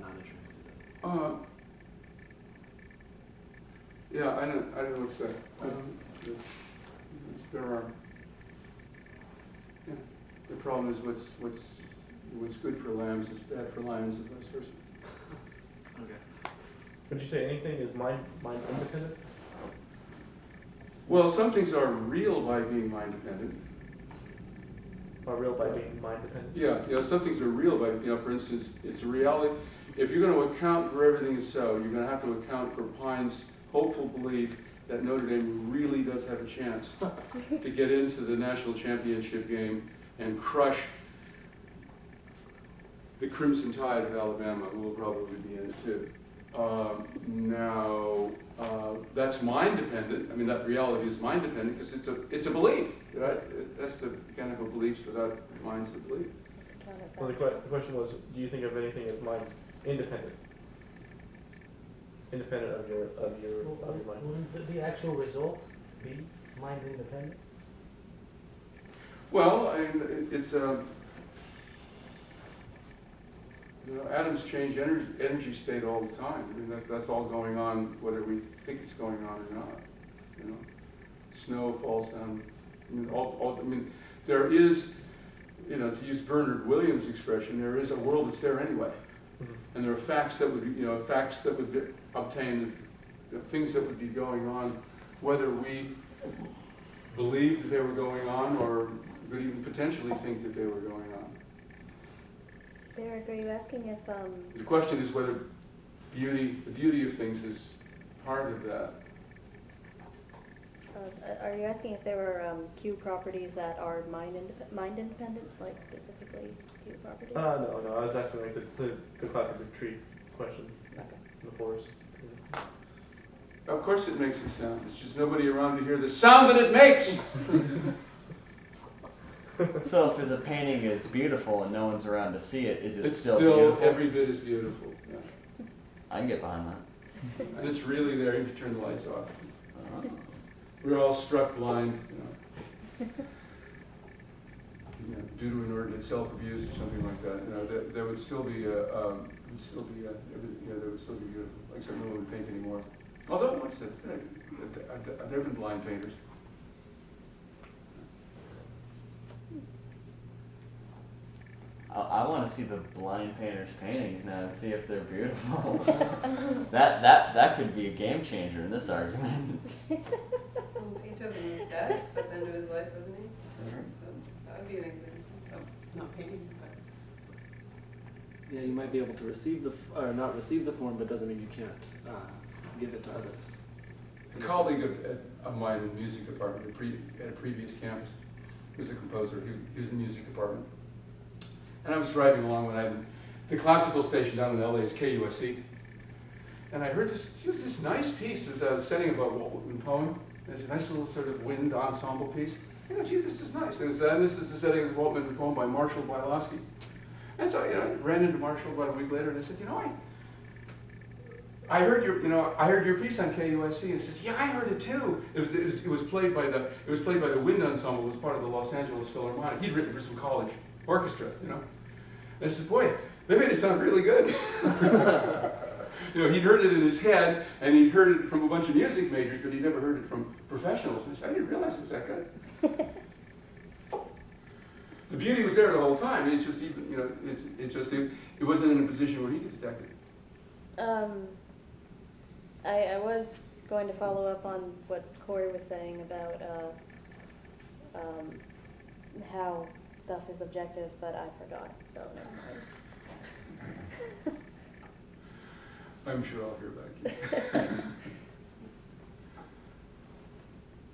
non-interested? Yeah, I don't know what to say. There are. Yeah, the problem is what's good for lambs is bad for lions, and vice versa. Okay. Would you say anything is mind independent? Well, some things are real by being mind dependent. Or real by being mind dependent? Yeah, some things are real by, for instance, it's a reality. If you're going to account for everything is so, you're going to have to account for Pyne's hopeful belief that Notre Dame really does have a chance to get into the national championship game and crush the Crimson Tide of Alabama, who will probably be in it too. Now, that's mind dependent. I mean, that reality is mind dependent because it's a belief, right? That's the mechanical beliefs without minds that believe. Well, the question was, do you think of anything as mind independent? Independent of your mind. Wouldn't the actual result be mind independent? Well, I mean, it's atoms change energy state all the time. I mean, that's all going on, whether we think it's going on or not. Snow falls down. I mean, there is, to use Bernard Williams' expression, there is a world that's there anyway. Mm-hmm. And there are facts that would be, facts that would be obtained, things that would be going on, whether we believed that they were going on or could even potentially think that they were going on. Derek, are you asking if The question is whether the beauty of things is part of that. are you asking if there were Q properties that are mind independent, like specifically Q properties? No. I was asking like the classic tree question. Okay. In the forest. Of course it makes a sound. It's just nobody around to hear the sound that it makes. So if there's a painting is beautiful and no one's around to see it, is it It's still beautiful? every bit as beautiful. Yeah. I can get behind that. And it's really there if you turn the lights off. We're all struck blind, due to inordinate self-abuse or something like that. There would still be there would still be beautiful. Except no one would paint anymore. Although, what's it? I've never been blind painters. I want to see the blind painter's paintings now and see if they're beautiful. that could be a game changer in this argument. Beethoven was deaf, but then to his life, wasn't he? So that would be an example. Not painting, but Yeah, you might be able to receive or not receive the form, but doesn't mean you can't give it to others. A colleague of mine in the music department at a previous campus was a composer. He was in the music department. And I was driving along when the classical station down in LA is KUSC. And I heard this nice piece. It was a setting of a Walt Whitman poem. There's a nice little sort of wind ensemble piece. I go, gee, this is nice. And this is the setting of the Walt Whitman poem by Marshall Bialowski. And so, I ran into Marshall about a week later and I said, I heard your piece on KUSC. And he says, yeah, I heard it too. It was played by the wind ensemble. It was part of the Los Angeles Philharmonic. He'd written for some college orchestra, And I said, boy, they made it sound really good. He'd heard it in his head, and he'd heard it from a bunch of music majors, but he'd never heard it from professionals. And he said, I didn't realize it was that good. The beauty was there the whole time. It's just even, it wasn't in a position where he could detect it. I was going to follow up on what Corey was saying about how stuff is objective, but I forgot, so never mind. I'm sure I'll hear back.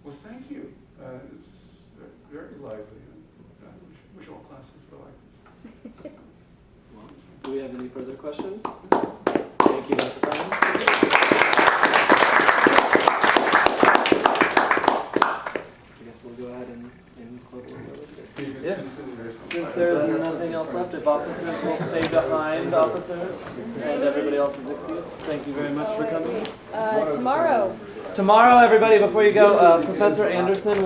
Well, thank you. It's very lively. I wish all classes were like this. Do we have any further questions? Thank you, Dr. Pyne. I guess we'll go ahead and close the Yeah. Since there's nothing else left, if officers will stay behind, officers, and everybody else is excused. Thank you very much for coming. Tomorrow. Tomorrow, everybody, before you go, Professor Anderson will